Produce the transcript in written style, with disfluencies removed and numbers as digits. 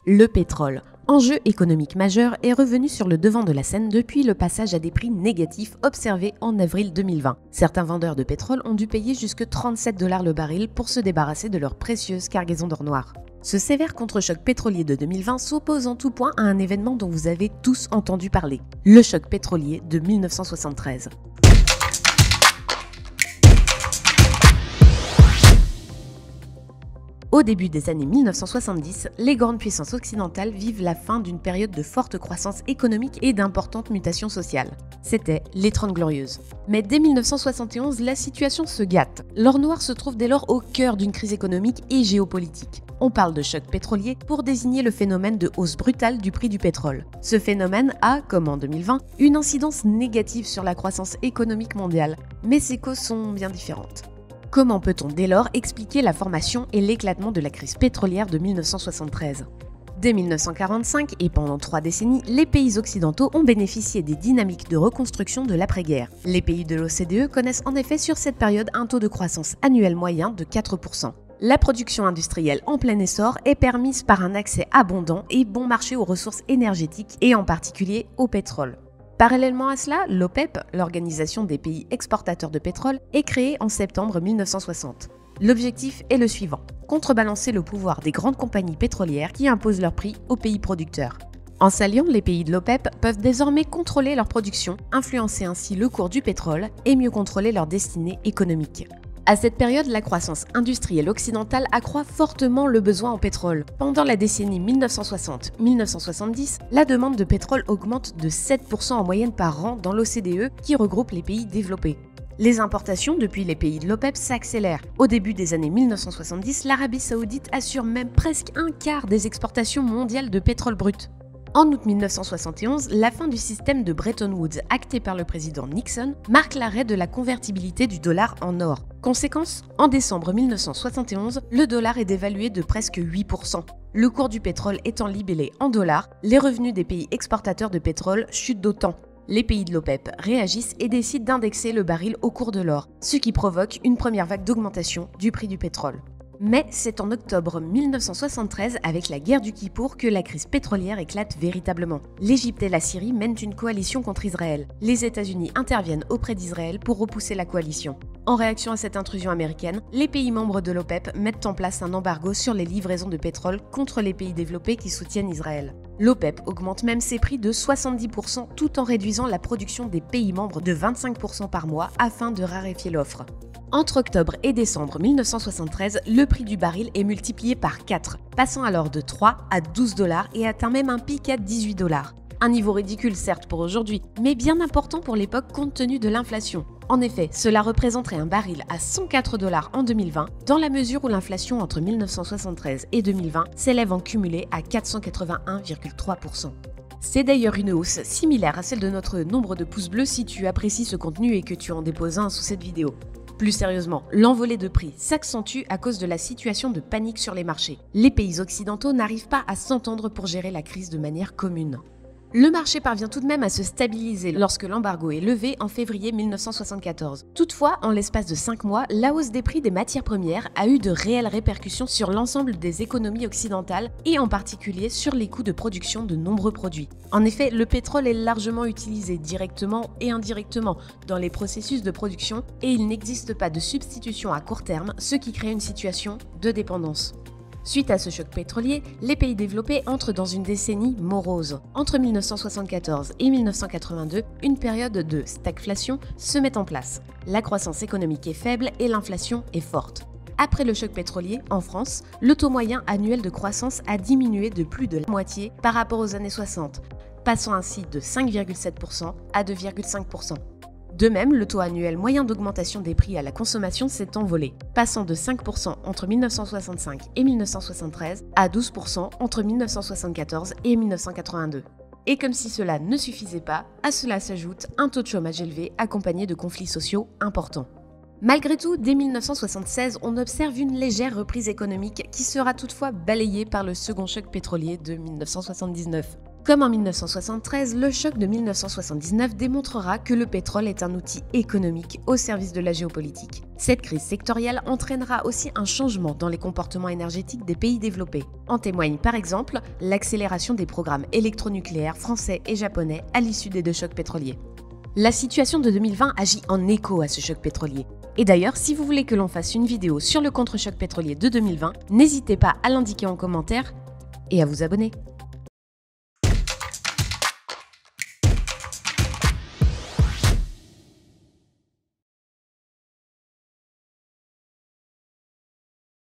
Le pétrole, enjeu économique majeur, est revenu sur le devant de la scène depuis le passage à des prix négatifs observés en avril 2020. Certains vendeurs de pétrole ont dû payer jusque 37 $ le baril pour se débarrasser de leurs précieuses cargaisons d'or noir. Ce sévère contre-choc pétrolier de 2020 s'oppose en tout point à un événement dont vous avez tous entendu parler, le choc pétrolier de 1973. Au début des années 1970, les grandes puissances occidentales vivent la fin d'une période de forte croissance économique et d'importantes mutations sociales. C'était les 30 Glorieuses. Mais dès 1971, la situation se gâte. L'or noir se trouve dès lors au cœur d'une crise économique et géopolitique. On parle de choc pétrolier pour désigner le phénomène de hausse brutale du prix du pétrole. Ce phénomène a, comme en 2020, une incidence négative sur la croissance économique mondiale, mais ses causes sont bien différentes. Comment peut-on dès lors expliquer la formation et l'éclatement de la crise pétrolière de 1973 ? Dès 1945 et pendant 3 décennies, les pays occidentaux ont bénéficié des dynamiques de reconstruction de l'après-guerre. Les pays de l'OCDE connaissent en effet sur cette période un taux de croissance annuel moyen de 4%. La production industrielle en plein essor est permise par un accès abondant et bon marché aux ressources énergétiques et en particulier au pétrole. Parallèlement à cela, l'OPEP, l'Organisation des pays exportateurs de pétrole, est créée en septembre 1960. L'objectif est le suivant: contrebalancer le pouvoir des grandes compagnies pétrolières qui imposent leurs prix aux pays producteurs. En s'alliant, les pays de l'OPEP peuvent désormais contrôler leur production, influencer ainsi le cours du pétrole et mieux contrôler leur destinée économique. À cette période, la croissance industrielle occidentale accroît fortement le besoin en pétrole. Pendant la décennie 1960-1970, la demande de pétrole augmente de 7% en moyenne par an dans l'OCDE qui regroupe les pays développés. Les importations depuis les pays de l'OPEP s'accélèrent. Au début des années 1970, l'Arabie Saoudite assure même presque un quart des exportations mondiales de pétrole brut. En août 1971, la fin du système de Bretton Woods acté par le président Nixon marque l'arrêt de la convertibilité du dollar en or. Conséquence, en décembre 1971, le dollar est dévalué de presque 8%. Le cours du pétrole étant libellé en dollars, les revenus des pays exportateurs de pétrole chutent d'autant. Les pays de l'OPEP réagissent et décident d'indexer le baril au cours de l'or, ce qui provoque une première vague d'augmentation du prix du pétrole. Mais c'est en octobre 1973, avec la guerre du Kippour, que la crise pétrolière éclate véritablement. L'Égypte et la Syrie mènent une coalition contre Israël. Les États-Unis interviennent auprès d'Israël pour repousser la coalition. En réaction à cette intrusion américaine, les pays membres de l'OPEP mettent en place un embargo sur les livraisons de pétrole contre les pays développés qui soutiennent Israël. L'OPEP augmente même ses prix de 70% tout en réduisant la production des pays membres de 25% par mois afin de raréfier l'offre. Entre octobre et décembre 1973, le prix du baril est multiplié par 4, passant alors de 3 à 12 $ et atteint même un pic à 18 $. Un niveau ridicule certes pour aujourd'hui, mais bien important pour l'époque compte tenu de l'inflation. En effet, cela représenterait un baril à 104 $ en 2020, dans la mesure où l'inflation entre 1973 et 2020 s'élève en cumulé à 481,3%. C'est d'ailleurs une hausse similaire à celle de notre nombre de pouces bleus si tu apprécies ce contenu et que tu en déposes un sous cette vidéo. Plus sérieusement, l'envolée de prix s'accentue à cause de la situation de panique sur les marchés. Les pays occidentaux n'arrivent pas à s'entendre pour gérer la crise de manière commune. Le marché parvient tout de même à se stabiliser lorsque l'embargo est levé en février 1974. Toutefois, en l'espace de 5 mois, la hausse des prix des matières premières a eu de réelles répercussions sur l'ensemble des économies occidentales et en particulier sur les coûts de production de nombreux produits. En effet, le pétrole est largement utilisé directement et indirectement dans les processus de production et il n'existe pas de substitution à court terme, ce qui crée une situation de dépendance. Suite à ce choc pétrolier, les pays développés entrent dans une décennie morose. Entre 1974 et 1982, une période de stagflation se met en place. La croissance économique est faible et l'inflation est forte. Après le choc pétrolier, en France, le taux moyen annuel de croissance a diminué de plus de la moitié par rapport aux années 60, passant ainsi de 5,7% à 2,5%. De même, le taux annuel moyen d'augmentation des prix à la consommation s'est envolé, passant de 5% entre 1965 et 1973 à 12% entre 1974 et 1982. Et comme si cela ne suffisait pas, à cela s'ajoute un taux de chômage élevé accompagné de conflits sociaux importants. Malgré tout, dès 1976, on observe une légère reprise économique qui sera toutefois balayée par le second choc pétrolier de 1979. Comme en 1973, le choc de 1979 démontrera que le pétrole est un outil économique au service de la géopolitique. Cette crise sectorielle entraînera aussi un changement dans les comportements énergétiques des pays développés. En témoigne par exemple l'accélération des programmes électronucléaires français et japonais à l'issue des deux chocs pétroliers. La situation de 2020 agit en écho à ce choc pétrolier. Et d'ailleurs, si vous voulez que l'on fasse une vidéo sur le contre-choc pétrolier de 2020, n'hésitez pas à l'indiquer en commentaire et à vous abonner.